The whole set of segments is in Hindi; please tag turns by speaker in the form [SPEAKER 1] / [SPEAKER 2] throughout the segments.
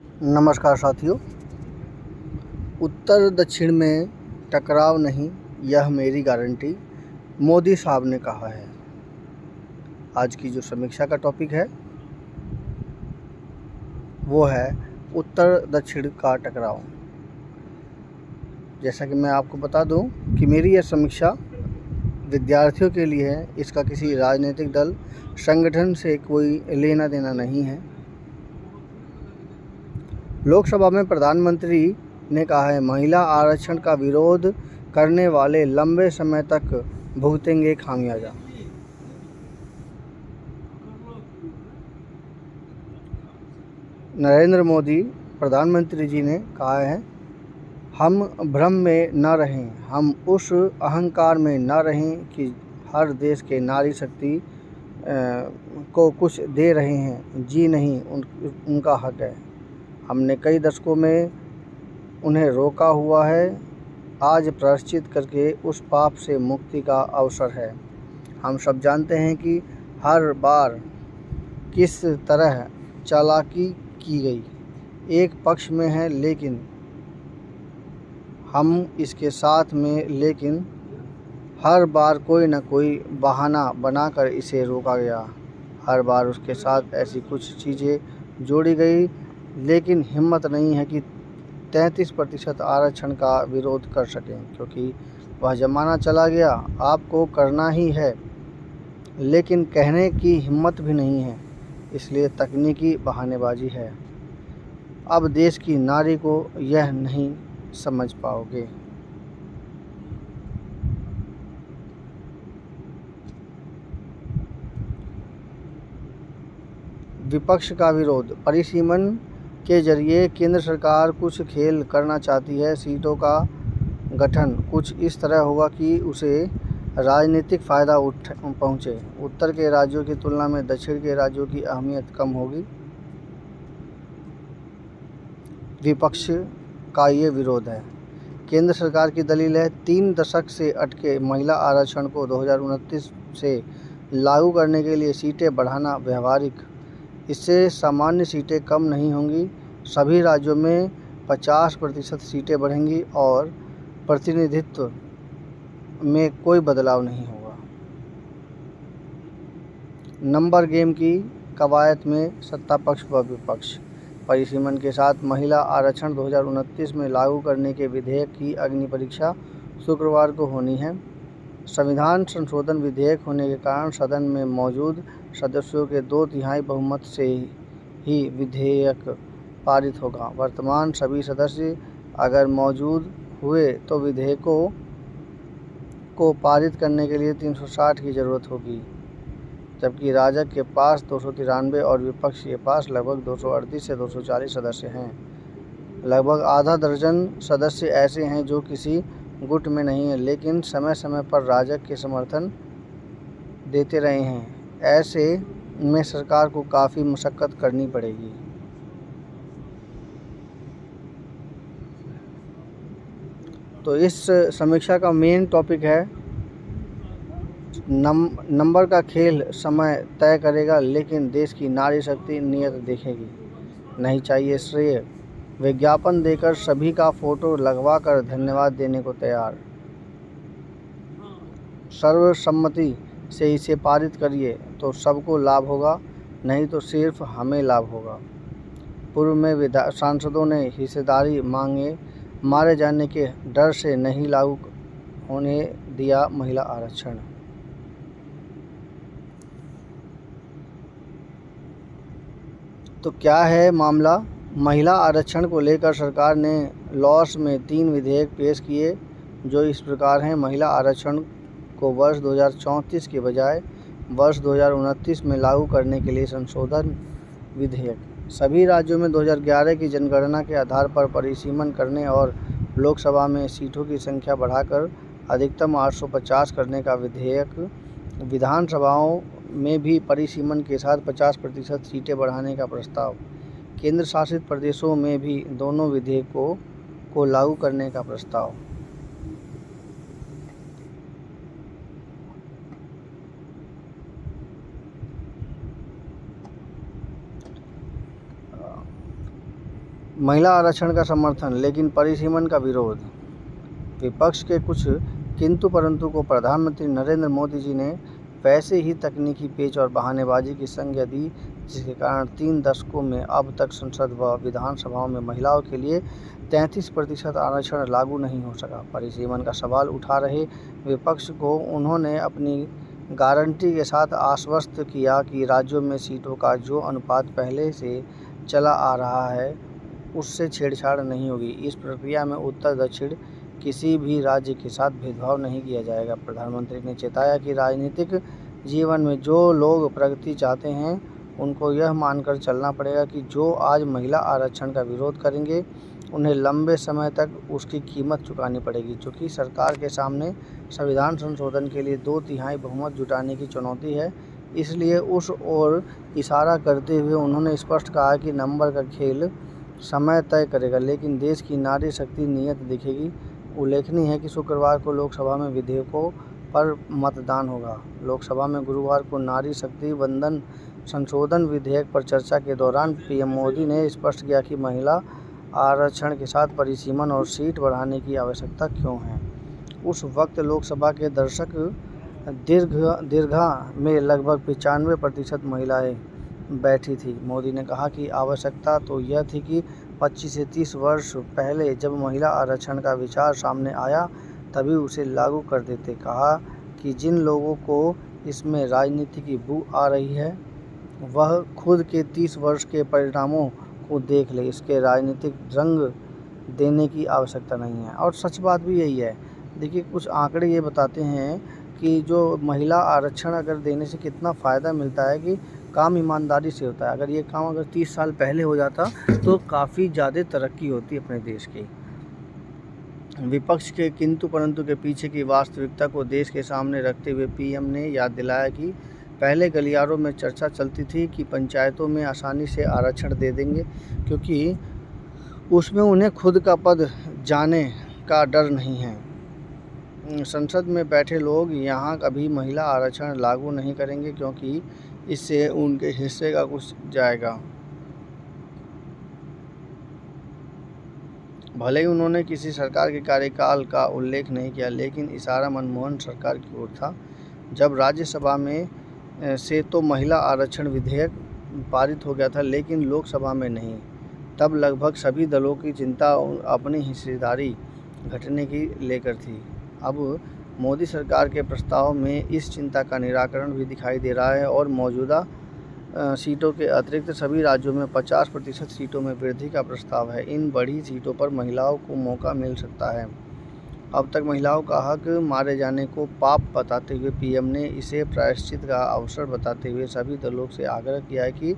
[SPEAKER 1] नमस्कार साथियों। उत्तर दक्षिण में टकराव नहीं, यह मेरी गारंटी, मोदी साहब ने कहा है। आज की जो समीक्षा का टॉपिक है वो है उत्तर दक्षिण का टकराव। जैसा कि मैं आपको बता दूं कि मेरी यह समीक्षा विद्यार्थियों के लिए है। इसका किसी राजनीतिक दल संगठन से कोई लेना देना नहीं है। लोकसभा में प्रधानमंत्री ने कहा है, महिला आरक्षण का विरोध करने वाले लंबे समय तक भुगतेंगे खामियाजा। नरेंद्र मोदी प्रधानमंत्री जी ने कहा है, हम भ्रम में न रहें, हम उस अहंकार में न रहें कि हर देश के नारी शक्ति को कुछ दे रहे हैं। जी नहीं, उनका हक है। हमने कई दशकों में उन्हें रोका हुआ है। आज प्रायश्चित करके उस पाप से मुक्ति का अवसर है। हम सब जानते हैं कि हर बार किस तरह चालाकी की गई। एक पक्ष में है लेकिन हम इसके साथ में, लेकिन हर बार कोई न कोई बहाना बनाकर इसे रोका गया। हर बार उसके साथ ऐसी कुछ चीज़ें जोड़ी गई, लेकिन हिम्मत नहीं है कि 33% आरक्षण का विरोध कर सकें, क्योंकि वह ज़माना चला गया। आपको करना ही है, लेकिन कहने की हिम्मत भी नहीं है, इसलिए तकनीकी बहानेबाजी है। अब देश की नारी को यह नहीं समझ पाओगे। विपक्ष का विरोध। परिसीमन के जरिए केंद्र सरकार कुछ खेल करना चाहती है। सीटों का गठन कुछ इस तरह होगा कि उसे राजनीतिक फ़ायदा पहुँचे। उत्तर के राज्यों की तुलना में दक्षिण के राज्यों की अहमियत कम होगी। विपक्ष का ये विरोध है। केंद्र सरकार की दलील है, 3 दशक से अटके महिला आरक्षण को 2029 से लागू करने के लिए सीटें बढ़ाना व्यवहारिक। इससे सामान्य सीटें कम नहीं होंगी, सभी राज्यों में 50% सीटें बढ़ेंगी और प्रतिनिधित्व में कोई बदलाव नहीं होगा। नंबर गेम की कवायद में सत्ता पक्ष व विपक्ष। परिसीमन के साथ महिला आरक्षण 2029 में लागू करने के विधेयक की अग्नि परीक्षा शुक्रवार को होनी है। संविधान संशोधन विधेयक होने के कारण सदन में मौजूद सदस्यों के 2/3 बहुमत से ही विधेयक पारित होगा। वर्तमान सभी सदस्य अगर मौजूद हुए तो विधेयकों को पारित करने के लिए 360 की ज़रूरत होगी, जबकि राजग के पास 293 और विपक्ष के पास लगभग 238 से 240 सदस्य हैं। लगभग आधा दर्जन सदस्य ऐसे हैं जो किसी गुट में नहीं है, लेकिन समय समय पर राजग के समर्थन देते रहे हैं। ऐसे में सरकार को काफ़ी मशक्क़त करनी पड़ेगी। तो इस समीक्षा का मेन टॉपिक है, नंबर का खेल समय तय करेगा, लेकिन देश की नारी शक्ति नियत देखेगी। नहीं चाहिए श्रेय, विज्ञापन देकर सभी का फोटो लगवा कर धन्यवाद देने को तैयार। सर्वसम्मति से इसे पारित करिए तो सबको लाभ होगा, नहीं तो सिर्फ हमें लाभ होगा। पूर्व में सांसदों ने हिस्सेदारी मारे जाने के डर से नहीं लागू होने दिया महिला आरक्षण। तो क्या है मामला? महिला आरक्षण को लेकर सरकार ने लॉस में 3 विधेयक पेश किए, जो इस प्रकार हैं। महिला आरक्षण को वर्ष 2034 के बजाय वर्ष 2029 में लागू करने के लिए संशोधन विधेयक। सभी राज्यों में 2011 की जनगणना के आधार पर परिसीमन करने और लोकसभा में सीटों की संख्या बढ़ाकर अधिकतम 850 करने का विधेयक। विधानसभाओं में भी परिसीमन के साथ 50% सीटें बढ़ाने का प्रस्ताव। केंद्र शासित प्रदेशों में भी दोनों विधेयकों को लागू करने का प्रस्ताव। महिला आरक्षण का समर्थन लेकिन परिसीमन का विरोध। विपक्ष के कुछ किंतु परंतु को प्रधानमंत्री नरेंद्र मोदी जी ने वैसे ही तकनीकी पेच और बहानेबाजी की संज्ञा दी, जिसके कारण 3 दशकों में अब तक संसद व विधानसभाओं में महिलाओं के लिए 33% आरक्षण लागू नहीं हो सका। परिसीमन का सवाल उठा रहे विपक्ष को उन्होंने अपनी गारंटी के साथ आश्वस्त किया कि राज्यों में सीटों का जो अनुपात पहले से चला आ रहा है उससे छेड़छाड़ नहीं होगी। इस प्रक्रिया में उत्तर दक्षिण किसी भी राज्य के साथ भेदभाव नहीं किया जाएगा। प्रधानमंत्री ने चेताया कि राजनीतिक जीवन में जो लोग प्रगति चाहते हैं उनको यह मानकर चलना पड़ेगा कि जो आज महिला आरक्षण का विरोध करेंगे उन्हें लंबे समय तक उसकी कीमत चुकानी पड़ेगी। चूँकि सरकार के सामने संविधान संशोधन के लिए 2/3 बहुमत जुटाने की चुनौती है, इसलिए उस ओर इशारा करते हुए उन्होंने स्पष्ट कहा कि नंबर का खेल समय तय करेगा, लेकिन देश की नारी शक्ति नियत दिखेगी। उल्लेखनीय है कि शुक्रवार को लोकसभा में विधेयकों पर मतदान होगा। लोकसभा में गुरुवार को नारी शक्ति वंदन संशोधन विधेयक पर चर्चा के दौरान पीएम मोदी ने स्पष्ट किया कि महिला आरक्षण के साथ परिसीमन और सीट बढ़ाने की आवश्यकता क्यों है। उस वक्त लोकसभा के दर्शक दीर्घा में लगभग 95% महिलाएं बैठी थी। मोदी ने कहा कि आवश्यकता तो यह थी कि 25 से 30 वर्ष पहले जब महिला आरक्षण का विचार सामने आया तभी उसे लागू कर देते। कहा कि जिन लोगों को इसमें राजनीति की बू आ रही है वह खुद के 30 वर्ष के परिणामों को देख ले, इसके राजनीतिक रंग देने की आवश्यकता नहीं है। और सच बात भी यही है। देखिए, कुछ आंकड़े ये बताते हैं कि जो महिला आरक्षण अगर देने से कितना फ़ायदा मिलता है कि काम ईमानदारी से होता है। अगर ये काम अगर 30 साल पहले हो जाता तो काफ़ी ज़्यादा तरक्की होती अपने देश की। विपक्ष के किंतु परंतु के पीछे की वास्तविकता को देश के सामने रखते हुए पीएम ने याद दिलाया कि पहले गलियारों में चर्चा चलती थी कि पंचायतों में आसानी से आरक्षण दे देंगे, क्योंकि उसमें उन्हें खुद का पद जाने का डर नहीं है। संसद में बैठे लोग यहाँ कभी महिला आरक्षण लागू नहीं करेंगे, क्योंकि इससे उनके हिस्से का कुछ जाएगा। भले ही उन्होंने किसी सरकार के कार्यकाल का उल्लेख नहीं किया, लेकिन इशारा मनमोहन सरकार की ओर था। जब राज्यसभा में से तो महिला आरक्षण विधेयक पारित हो गया था, लेकिन लोकसभा में नहीं। तब लगभग सभी दलों की चिंता अपनी हिस्सेदारी घटने की लेकर थी। अब मोदी सरकार के प्रस्ताव में इस चिंता का निराकरण भी दिखाई दे रहा है और मौजूदा सीटों के अतिरिक्त सभी राज्यों में 50% सीटों में वृद्धि का प्रस्ताव है। इन बढ़ी सीटों पर महिलाओं को मौका मिल सकता है। अब तक महिलाओं का हक मारे जाने को पाप बताते हुए पीएम ने इसे प्रायश्चित का अवसर बताते हुए सभी दलों से आग्रह किया है कि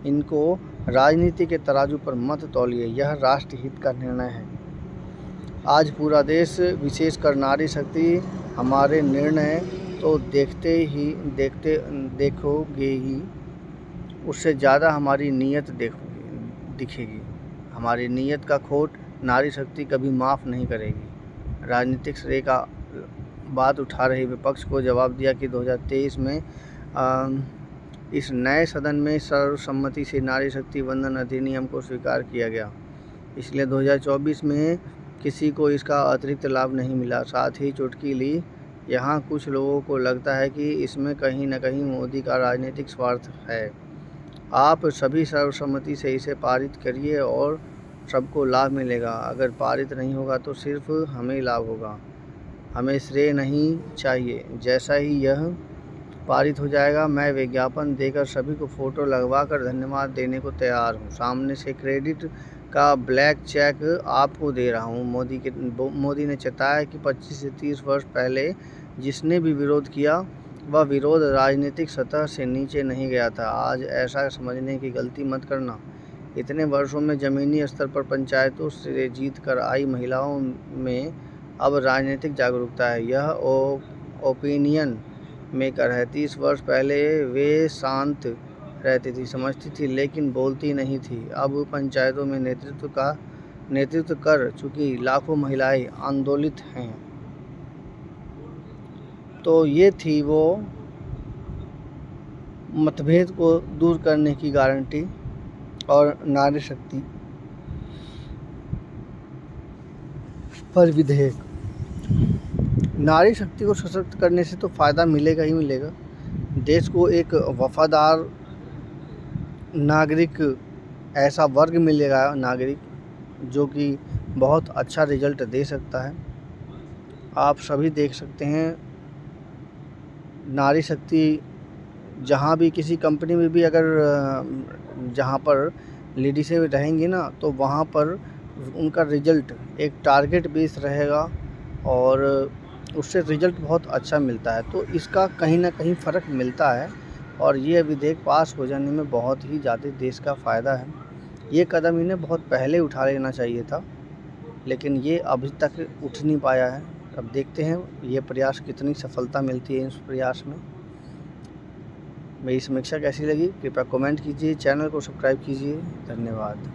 [SPEAKER 1] इनको राजनीति के तराजू पर मत तौलिए, यह राष्ट्र हित का निर्णय है। आज पूरा देश, विशेषकर नारी शक्ति, हमारे निर्णय तो देखोगे ही, उससे ज़्यादा हमारी नीयत दिखेगी। हमारी नीयत का खोट नारी शक्ति कभी माफ़ नहीं करेगी। राजनीतिक श्रेय का बात उठा रहे विपक्ष को जवाब दिया कि 2023 में इस नए सदन में सर्वसम्मति से नारी शक्ति वंदन अधिनियम को स्वीकार किया गया, इसलिए 2024 में किसी को इसका अतिरिक्त लाभ नहीं मिला। साथ ही चुटकी ली, यहाँ कुछ लोगों को लगता है कि इसमें कहीं न कहीं मोदी का राजनीतिक स्वार्थ है। आप सभी सर्वसम्मति से इसे पारित करिए और सबको लाभ मिलेगा। अगर पारित नहीं होगा तो सिर्फ हमें लाभ होगा, हमें श्रेय नहीं चाहिए। जैसा ही यह पारित हो जाएगा, मैं विज्ञापन देकर सभी को फ़ोटो लगवाकर धन्यवाद देने को तैयार हूँ। सामने से क्रेडिट का ब्लैक चेक आपको दे रहा हूँ। मोदी ने चेताया कि 25 से 30 वर्ष पहले जिसने भी विरोध किया वह विरोध राजनीतिक सतह से नीचे नहीं गया था। आज ऐसा समझने की गलती मत करना। इतने वर्षों में ज़मीनी स्तर पर पंचायतों से जीत कर आई महिलाओं में अब राजनीतिक जागरूकता है। यह ओपिनियन मेकर है। 30 वर्ष पहले वे शांत रहती थी, समझती थी, लेकिन बोलती नहीं थी। अब पंचायतों में नेतृत्व कर चुकी लाखों महिलाएं आंदोलित हैं। तो ये थी वो मतभेद को दूर करने की गारंटी और नारी शक्ति पर विधेयक। नारी शक्ति को सशक्त करने से तो फ़ायदा मिलेगा ही मिलेगा। देश को एक वफादार नागरिक, ऐसा वर्ग मिलेगा नागरिक जो कि बहुत अच्छा रिजल्ट दे सकता है। आप सभी देख सकते हैं, नारी शक्ति जहाँ भी किसी कंपनी में भी अगर जहाँ पर लेडीज़ें रहेंगी ना, तो वहाँ पर उनका रिजल्ट एक टारगेट बेस रहेगा और उससे रिजल्ट बहुत अच्छा मिलता है। तो इसका कहीं ना कहीं फ़र्क मिलता है और ये विधेयक पास हो जाने में बहुत ही ज़्यादा देश का फ़ायदा है। ये कदम इन्हें बहुत पहले उठा लेना चाहिए था, लेकिन ये अभी तक उठ नहीं पाया है। अब देखते हैं ये प्रयास कितनी सफलता मिलती है इस प्रयास में। मेरी समीक्षा कैसी लगी कृपया कमेंट कीजिए, चैनल को सब्सक्राइब कीजिए। धन्यवाद।